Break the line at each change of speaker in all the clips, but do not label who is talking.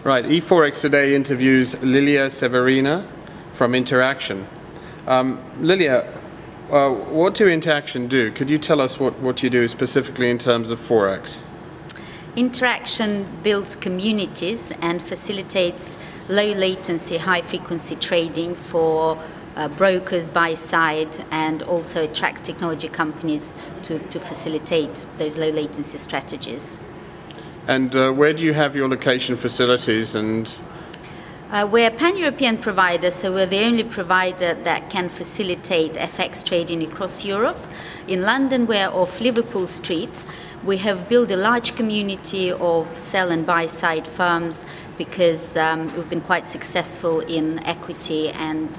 Right, eForex today interviews Lilia Severina from interxion. Lilia, what do interxion do? Could you tell us what you do specifically in terms of Forex?
interxion builds communities and facilitates low latency, high frequency trading for brokers, buy side, and also attract technology companies to facilitate those low latency strategies.
And where do you have your location facilities? And
we're a pan-European provider, so we're the only provider that can facilitate FX trading across Europe. In London, we're off Liverpool Street. We have built a large community of sell and buy side firms because we've been quite successful in equity and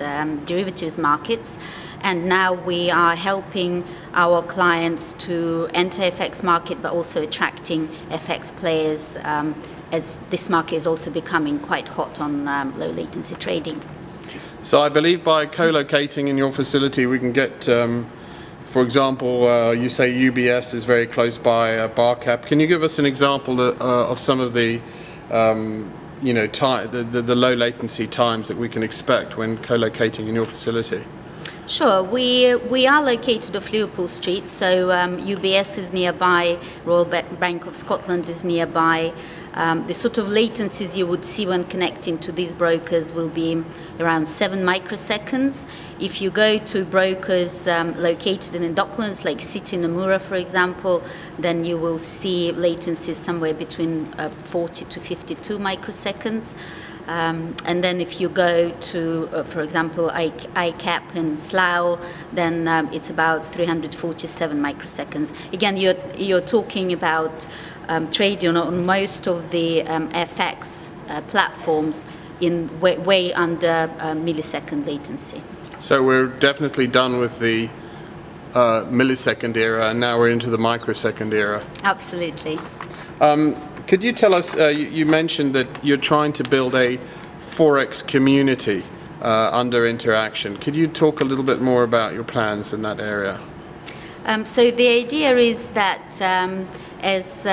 derivatives markets. And now we are helping our clients to enter FX market, but also attracting FX players as this market is also becoming quite hot on low latency trading.
So I believe by co-locating in your facility we can get, for example, you say UBS is very close by Barcap. Can you give us an example of some of the the low latency times that we can expect when co-locating in your facility?
Sure. We are located off Liverpool Street, so UBS is nearby, Royal Bank of Scotland is nearby. The sort of latencies you would see when connecting to these brokers will be around 7 microseconds. If you go to brokers located in Docklands, like City Nomura, for example, then you will see latencies somewhere between 40 to 52 microseconds. And then if you go to, for example, ICAP in Slough, then it's about 347 microseconds. Again, you're talking about trading on most of the FX platforms in way under millisecond latency.
So we're definitely done with the millisecond era, and now we're into the microsecond era.
Absolutely.
Could you tell us, you mentioned that you're trying to build a Forex community under interxion. Could you talk a little bit more about your plans in that area?
So the idea is that as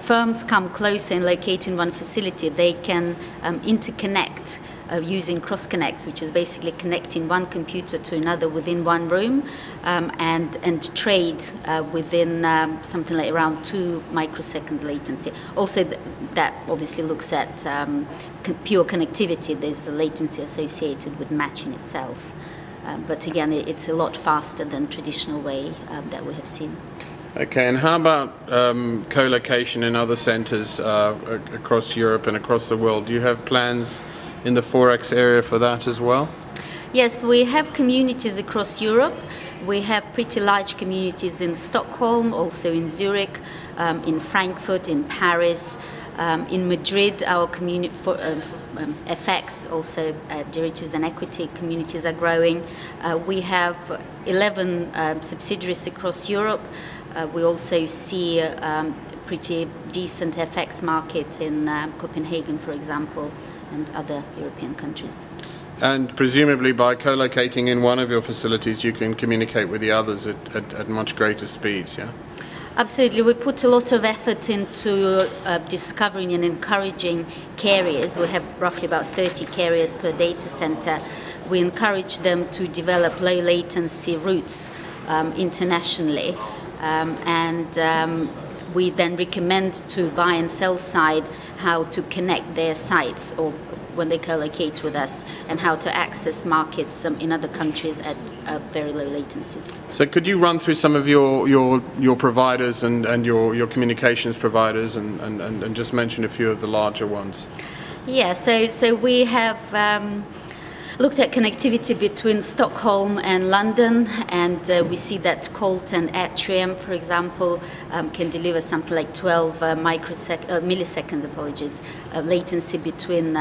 firms come closer and locate in one facility, they can interconnect using cross-connects, which is basically connecting one computer to another within one room, and trade within something like around 2 microseconds latency. Also, that obviously looks at pure connectivity. There's the latency associated with matching itself. But again, it's a lot faster than traditional way that we have seen.
Okay, and how about co-location in other centers across Europe and across the world? Do you have plans in the Forex area for that as well?
Yes, we have communities across Europe. We have pretty large communities in Stockholm, also in Zurich, in Frankfurt, in Paris, in Madrid. Our community for FX, also derivatives and equity communities are growing. We have 11 subsidiaries across Europe. We also see a pretty decent FX market in Copenhagen, for example, and other European countries.
And presumably by co-locating in one of your facilities you can communicate with the others at much greater speeds, yeah?
Absolutely. We put a lot of effort into discovering and encouraging carriers. We have roughly about 30 carriers per data center. We encourage them to develop low latency routes internationally. We then recommend to buy and sell side how to connect their sites or when they co-locate with us, and how to access markets in other countries at very low latencies.
So could you run through some of your providers and your communications providers and just mention a few of the larger ones?
Yeah, so we have looked at connectivity between Stockholm and London, and we see that Colt and Atrium, for example, can deliver something like 12 milliseconds, latency between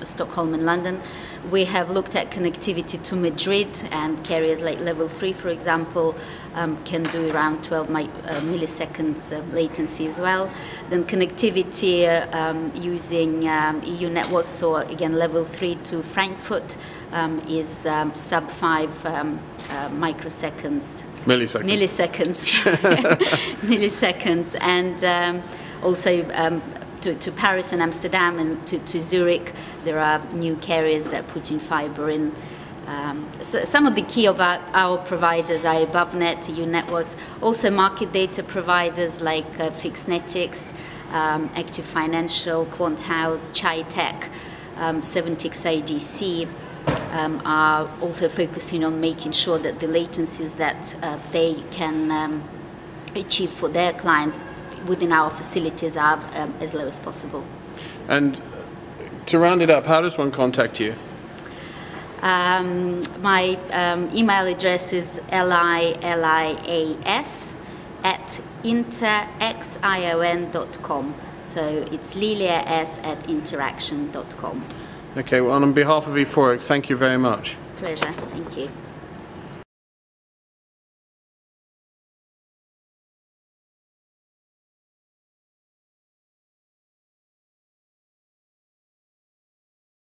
Stockholm and London. We have looked at connectivity to Madrid, and carriers like Level 3, for example, can do around 12 milliseconds latency as well. Then connectivity using EU networks, so again Level 3 to Frankfurt is sub 5 microseconds. Milliseconds. Milliseconds. And also to Paris and Amsterdam and to Zurich, there are new carriers that are putting fiber in. So some of the key of our providers are AboveNet, EU Networks, also market data providers like Fixnetics, Active Financial, Quant House, ChaiTech, 76 ADC are also focusing on making sure that the latencies that they can achieve for their clients within our facilities are as low as possible.
And to round it up, how does one contact you?
My email address is lias@interxion.com. So it's lilias@interxion.com.
Okay, well, on behalf of eForex, thank you very much.
Pleasure, thank you.